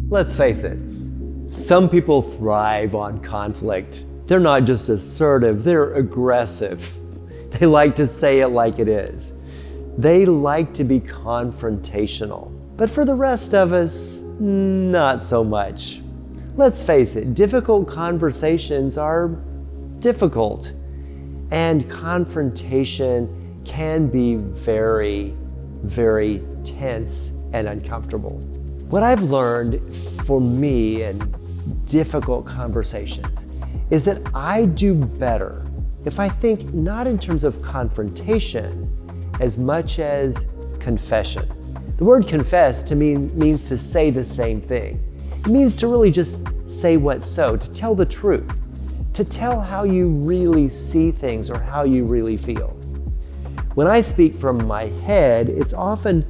Let's face it, some people thrive on conflict. They're not just assertive, they're aggressive. They like to say it like it is. They like to be confrontational. But for the rest of us, not so much. Let's face it, difficult conversations are difficult, and confrontation can be very, very tense and uncomfortable. What I've learned for me in difficult conversations is that I do better if I think not in terms of confrontation as much as confession. The word confess to me means to say the same thing. It means to really just say what's so, to tell the truth, to tell how you really see things or how you really feel. When I speak from my head, it's often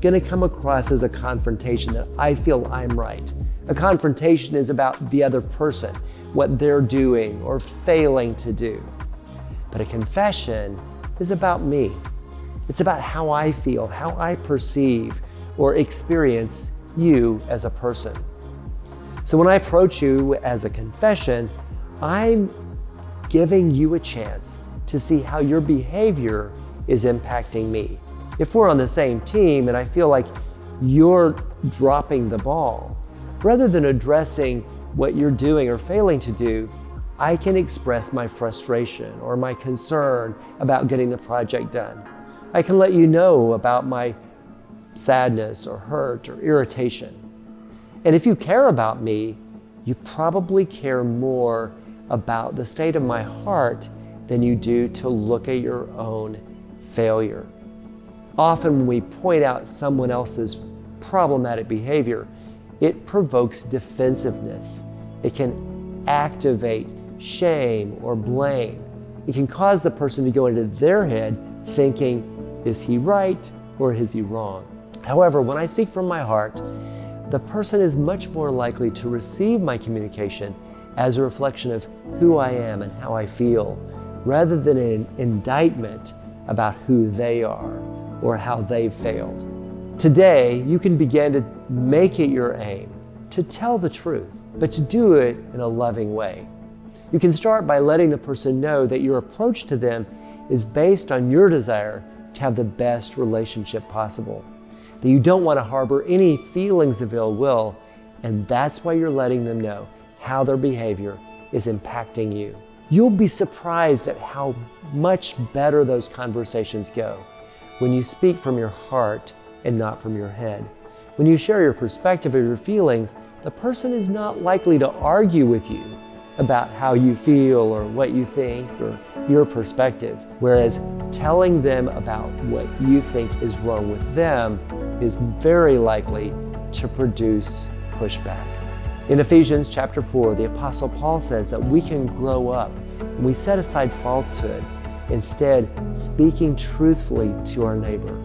going to come across as a confrontation that I feel I'm right. A confrontation is about the other person, what they're doing or failing to do. But a confession is about me. It's about how I feel, how I perceive or experience you as a person. So when I approach you as a confession, I'm giving you a chance to see how your behavior is impacting me. If we're on the same team and I feel like you're dropping the ball, rather than addressing what you're doing or failing to do, I can express my frustration or my concern about getting the project done. I can let you know about my sadness or hurt or irritation. And if you care about me, you probably care more about the state of my heart than you do to look at your own failure. Often when we point out someone else's problematic behavior, it provokes defensiveness. It can activate shame or blame. It can cause the person to go into their head thinking, is he right or is he wrong? However, when I speak from my heart, the person is much more likely to receive my communication as a reflection of who I am and how I feel, rather than an indictment about who they are or how they've failed. Today, you can begin to make it your aim to tell the truth, but to do it in a loving way. You can start by letting the person know that your approach to them is based on your desire to have the best relationship possible, that you don't want to harbor any feelings of ill will, and that's why you're letting them know how their behavior is impacting you. You'll be surprised at how much better those conversations go when you speak from your heart and not from your head. When you share your perspective or your feelings, the person is not likely to argue with you about how you feel or what you think or your perspective, whereas telling them about what you think is wrong with them is very likely to produce pushback. In Ephesians chapter 4, the Apostle Paul says that we can grow up and we set aside falsehood, instead speaking truthfully to our neighbor.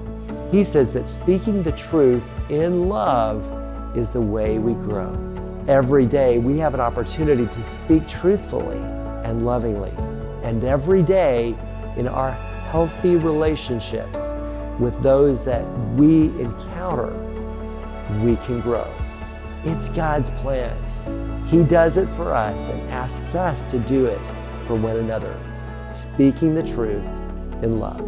He says that speaking the truth in love is the way we grow. Every day we have an opportunity to speak truthfully and lovingly. And every day in our healthy relationships with those that we encounter, we can grow. It's God's plan. He does it for us and asks us to do it for one another, speaking the truth in love.